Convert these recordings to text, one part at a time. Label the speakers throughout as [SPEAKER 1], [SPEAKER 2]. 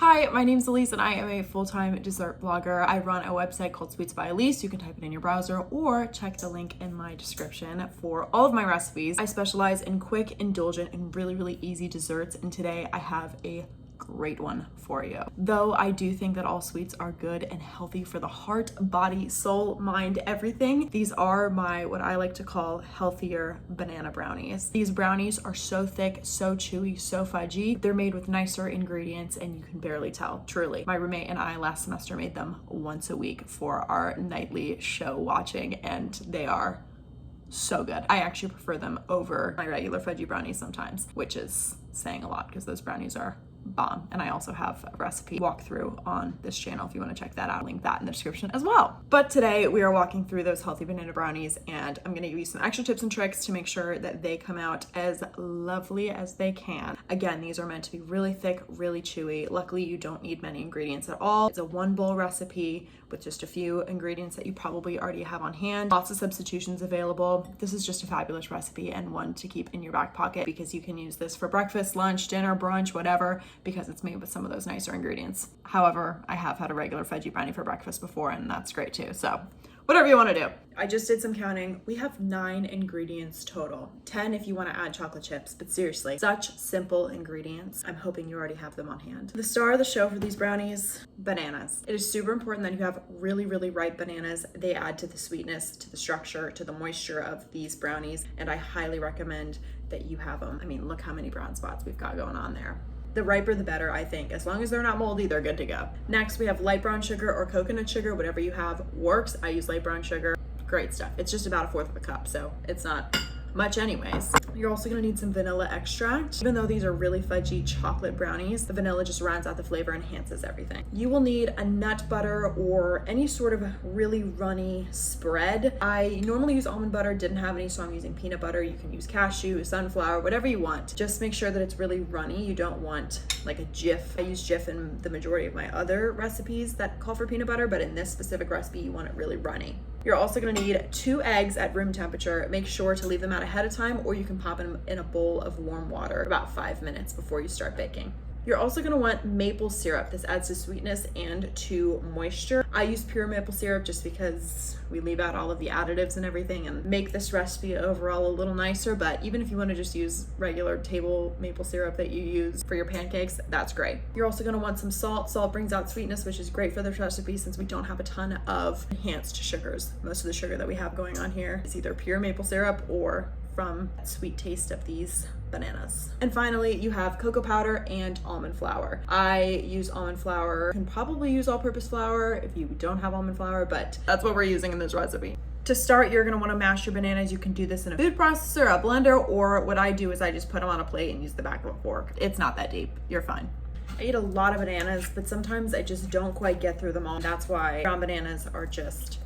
[SPEAKER 1] Hi, my name's Elise and I am a full-time dessert blogger. I run a website called Sweets by Elise. You can type it in your browser or check the link in my description for all of my recipes. I specialize in quick, indulgent, and really easy desserts, and today I have a great one for you. Though I do think that all sweets are good and healthy for the heart, body, soul, mind, everything, these are my, what I like to call, healthier banana brownies. These brownies are so thick, so chewy, so fudgy. They're made with nicer ingredients and you can barely tell, truly. My roommate and I last semester made them once a week for our nightly show watching, and they are so good. I actually prefer them over my regular fudgy brownies sometimes, which is saying a lot because those brownies are bomb. And I also have a recipe walkthrough on this channel if you want to check that out. I'll link that in the description as well. But today we are walking through those healthy banana brownies, and I'm going to give you some extra tips and tricks to make sure that they come out as lovely as they can. Again, these are meant to be really thick, really chewy. Luckily, you don't need many ingredients at all. It's a one bowl recipe with just a few ingredients that you probably already have on hand. Lots of substitutions available. This is just a fabulous recipe and one to keep in your back pocket because you can use this for breakfast, lunch, dinner, brunch, whatever, because it's made with some of those nicer ingredients. However, I have had a regular fudgy brownie for breakfast before, and that's great too. So whatever you want to do. I just did some counting. We have 9 ingredients total. 10 if you want to add chocolate chips, but seriously, such simple ingredients. I'm hoping you already have them on hand. The star of the show for these brownies, bananas. It is super important that you have really ripe bananas. They add to the sweetness, to the structure, to the moisture of these brownies, and I highly recommend that you have them. I mean, look how many brown spots we've got going on there. The riper the better, I think. As long as they're not moldy, they're good to go. Next, we have light brown sugar or coconut sugar, whatever you have works. I use light brown sugar. Great stuff. It's just about 1/4 of a cup, so it's not much anyways. You're also gonna need some vanilla extract. Even though these are really fudgy chocolate brownies, the vanilla just rounds out the flavor, enhances everything. You will need a nut butter or any sort of really runny spread. I normally use almond butter, didn't have any, so I'm using peanut butter. You can use cashew, sunflower, whatever you want. Just make sure that it's really runny. You don't want like a Jif. I use Jif in the majority of my other recipes that call for peanut butter, but in this specific recipe, you want it really runny. You're also gonna need 2 eggs at room temperature. Make sure to leave them out ahead of time, or you can pop them in a bowl of warm water about 5 minutes before you start baking. You're also gonna want maple syrup. This adds to sweetness and to moisture. I use pure maple syrup just because we leave out all of the additives and everything and make this recipe overall a little nicer, but even if you wanna just use regular table maple syrup that you use for your pancakes, that's great. You're also gonna want some salt. Salt brings out sweetness, which is great for this recipe since we don't have a ton of enhanced sugars. Most of the sugar that we have going on here is either pure maple syrup or from that sweet taste of these bananas. And finally, you have cocoa powder and almond flour. I use almond flour. You can probably use all-purpose flour if you don't have almond flour, but that's what we're using in this recipe. To start, you're gonna wanna mash your bananas. You can do this in a food processor, a blender, or what I do is I just put them on a plate and use the back of a fork. It's not that deep, you're fine. I eat a lot of bananas, but sometimes I just don't quite get through them all. That's why brown bananas are just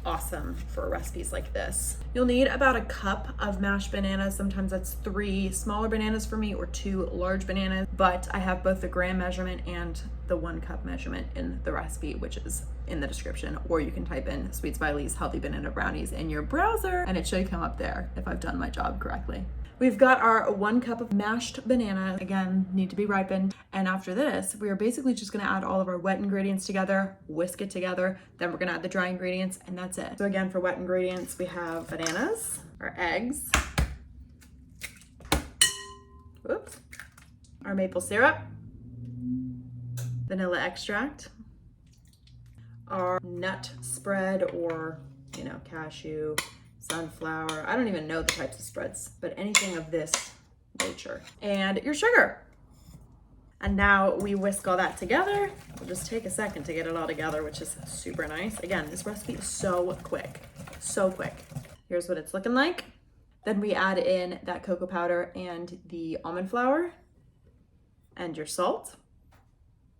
[SPEAKER 1] awesome for recipes like this. You'll need about a cup of mashed bananas. Sometimes that's 3 smaller bananas for me or 2 large bananas, but I have both the gram measurement and the 1 cup measurement in the recipe, which is in the description, or you can type in Sweets by Elise healthy banana brownies in your browser and it should come up there if I've done my job correctly. We've got our 1 cup of mashed banana, again, need to be ripened. And after this, we are basically just gonna add all of our wet ingredients together, whisk it together, then we're gonna add the dry ingredients, and that's it. So again, for wet ingredients, we have bananas, our eggs, whoops, our maple syrup, vanilla extract, our nut spread or, cashew, sunflower. I don't even know the types of spreads, but anything of this nature. And your sugar. And now we whisk all that together. We'll just take a second to get it all together, which is super nice. Again, this recipe is so quick, so quick. Here's what it's looking like. Then we add in that cocoa powder and the almond flour and your salt.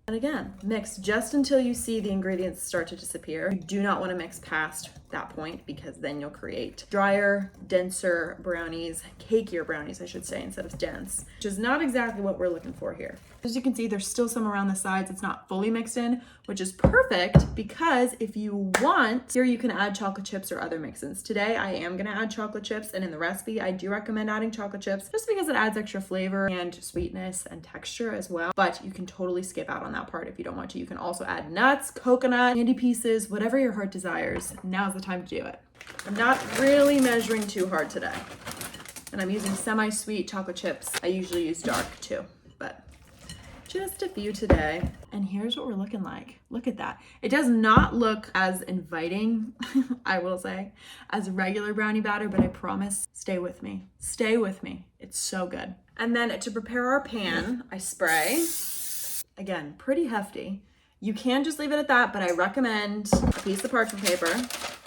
[SPEAKER 1] And again, mix just until you see the ingredients start to disappear. You do not want to mix past that point because then you'll create drier, denser brownies, cakier brownies, I should say, instead of dense, which is not exactly what we're looking for here. As you can see, there's still some around the sides. It's not fully mixed in, which is perfect because if you want, here you can add chocolate chips or other mix-ins. Today, I am gonna add chocolate chips, and in the recipe, I do recommend adding chocolate chips just because it adds extra flavor and sweetness and texture as well, but you can totally skip out on that part if you don't want to. You can also add nuts, coconut, candy pieces, whatever your heart desires. Now's the time to do it. I'm not really measuring too hard today. And I'm using semi-sweet chocolate chips. I usually use dark too, but just a few today. And here's what we're looking like. Look at that. It does not look as inviting, I will say, as regular brownie batter, but I promise, stay with me. Stay with me. It's so good. And then to prepare our pan, I spray. Again, pretty hefty. You can just leave it at that, but I recommend a piece of parchment paper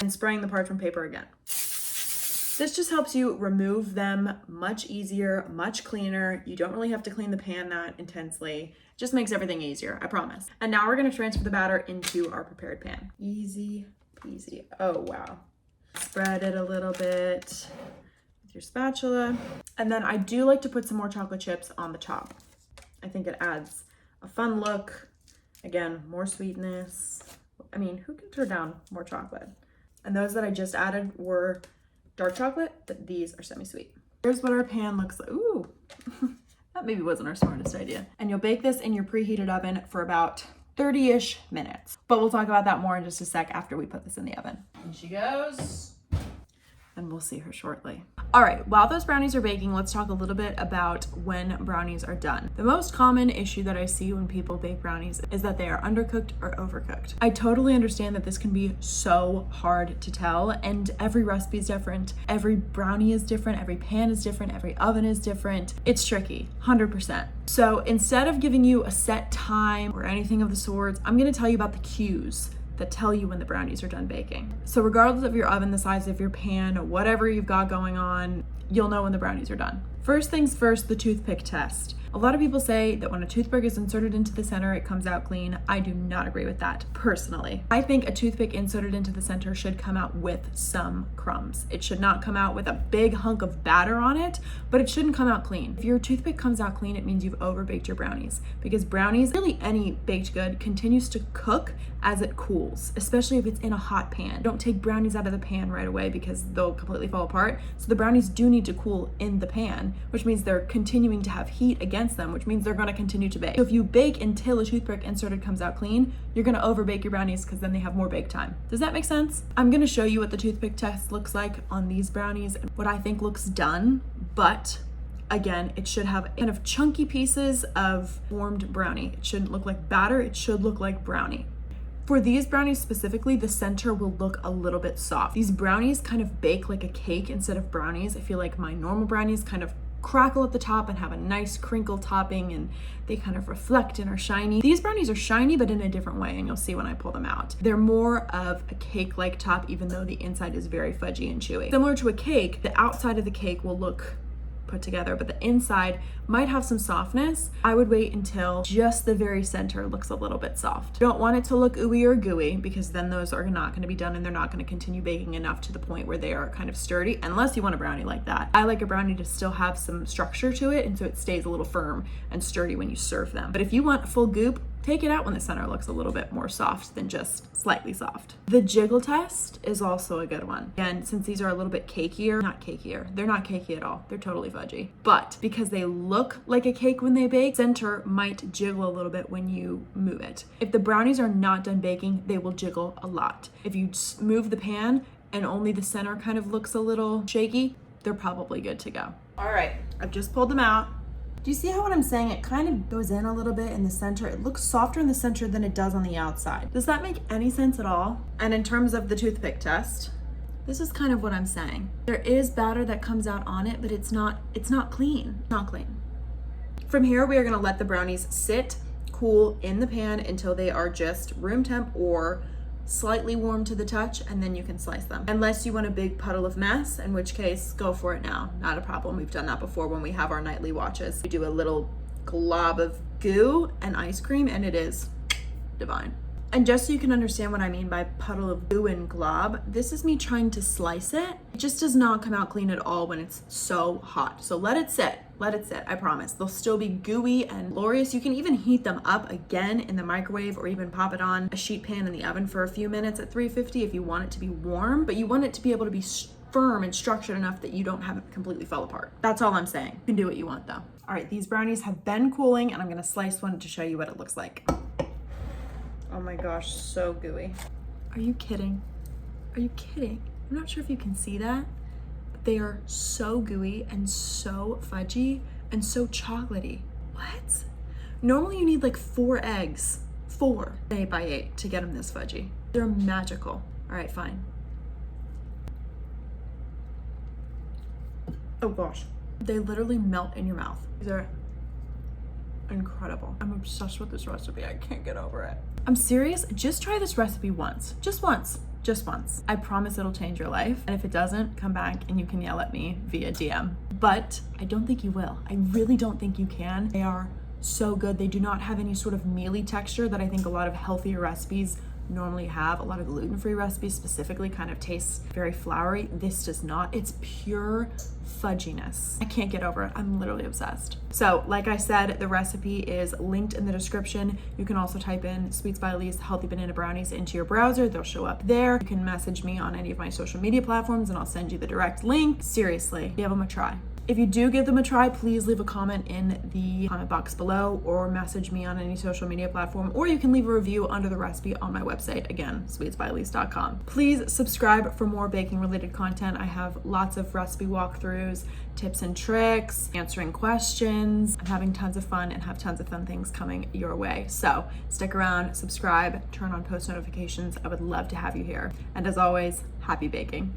[SPEAKER 1] and spraying the parchment paper again. This just helps you remove them much easier, much cleaner. You don't really have to clean the pan that intensely. It just makes everything easier, I promise. And now we're gonna transfer the batter into our prepared pan. Easy peasy. Oh, wow. Spread it a little bit with your spatula. And then I do like to put some more chocolate chips on the top. I think it adds a fun look. Again, more sweetness. I mean, who can turn down more chocolate? And those that I just added were dark chocolate, but these are semi-sweet. Here's what our pan looks like. Ooh, that maybe wasn't our smartest idea. And you'll bake this in your preheated oven for about 30-ish minutes. But we'll talk about that more in just a sec after we put this in the oven. And she goes. And we'll see her shortly. All right, while those brownies are baking, let's talk a little bit about when brownies are done. The most common issue that I see when people bake brownies is that they are undercooked or overcooked. I totally understand that this can be so hard to tell, and every recipe is different. Every brownie is different, every pan is different, every oven is different. It's tricky, 100%. So instead of giving you a set time or anything of the sorts, I'm gonna tell you about the cues that tell you when the brownies are done baking. So regardless of your oven, the size of your pan, whatever you've got going on, you'll know when the brownies are done. First things first, the toothpick test. A lot of people say that when a toothpick is inserted into the center, it comes out clean. I do not agree with that, personally. I think a toothpick inserted into the center should come out with some crumbs. It should not come out with a big hunk of batter on it, but it shouldn't come out clean. If your toothpick comes out clean, it means you've overbaked your brownies, because brownies, really any baked good, continues to cook as it cools, especially if it's in a hot pan. Don't take brownies out of the pan right away because they'll completely fall apart. So the brownies do need to cool in the pan, which means they're continuing to have heat against them, which means they're going to continue to bake. So if you bake until a toothpick inserted comes out clean, you're going to overbake your brownies because then they have more bake time. Does that make sense? I'm going to show you what the toothpick test looks like on these brownies and what I think looks done, but again, it should have kind of chunky pieces of formed brownie. It shouldn't look like batter, it should look like brownie. For these brownies specifically, the center will look a little bit soft. These brownies kind of bake like a cake instead of brownies. I feel like my normal brownies kind of crackle at the top and have a nice crinkle topping, and they kind of reflect and are shiny. These brownies are shiny, but in a different way, and you'll see when I pull them out. They're more of a cake-like top, even though the inside is very fudgy and chewy. Similar to a cake, the outside of the cake will look put together, but the inside might have some softness. I would wait until just the very center looks a little bit soft. You don't want it to look ooey or gooey, because then those are not going to be done and they're not going to continue baking enough to the point where they are kind of sturdy, unless you want a brownie like that. I like a brownie to still have some structure to it, and so it stays a little firm and sturdy when you serve them. But if you want full goop, take it out when the center looks a little bit more soft than just slightly soft. The jiggle test is also a good one. Again, since these are a little bit cakier, they're not cakey at all. They're totally fudgy. But because they look like a cake when they bake, center might jiggle a little bit when you move it. If the brownies are not done baking, they will jiggle a lot. If you move the pan and only the center kind of looks a little shaky, they're probably good to go. All right, I've just pulled them out. Do you see how what I'm saying, it kind of goes in a little bit in the center? It looks softer in the center than it does on the outside. Does that make any sense at all? And in terms of the toothpick test, this is kind of what I'm saying. There is batter that comes out on it, but it's not clean. Not clean. From here, we are gonna let the brownies sit, cool in the pan until they are just room temp or slightly warm to the touch, and then you can slice them. Unless you want a big puddle of mess, in which case go for it now. Not a problem. We've done that before when we have our nightly watches. We do a little glob of goo and ice cream, and it is divine. And just so you can understand what I mean by puddle of goo and glob, this is me trying to slice it. It just does not come out clean at all when it's so hot. So let it sit, I promise. They'll still be gooey and glorious. You can even heat them up again in the microwave, or even pop it on a sheet pan in the oven for a few minutes at 350 if you want it to be warm, but you want it to be able to be firm and structured enough that you don't have it completely fall apart. That's all I'm saying. You can do what you want though. All right, these brownies have been cooling, and I'm gonna slice one to show you what it looks like. Oh my gosh, so gooey. Are you kidding? Are you kidding? I'm not sure if you can see that, but they are so gooey and so fudgy and so chocolatey. What? Normally you need like 4 eggs, 8 by 8 to get them this fudgy. They're magical. All right, fine. Oh gosh. They literally melt in your mouth. These are incredible. I'm obsessed with this recipe. I can't get over it. I'm serious. Just try this recipe once. Just once. Just once. I promise it'll change your life. And if it doesn't, come back and you can yell at me via DM. But I don't think you will. I really don't think you can. They are so good. They do not have any sort of mealy texture that I think a lot of healthier recipes normally have. A lot of gluten-free recipes specifically kind of taste very floury. This does not. It's pure fudginess. I can't get over it. I'm literally obsessed. So like I said, the recipe is linked in the description. You can also type in Sweets by Elise healthy banana brownies into your browser. They'll show up there. You can message me on any of my social media platforms and I'll send you the direct link. Seriously, give them a try. If you do give them a try, please leave a comment in the comment box below or message me on any social media platform, or you can leave a review under the recipe on my website, again, sweetsbyelise.com. Please subscribe for more baking related content. I have lots of recipe walkthroughs, tips and tricks, answering questions. I'm having tons of fun and have tons of fun things coming your way. So stick around, subscribe, turn on post notifications. I would love to have you here. And as always, happy baking.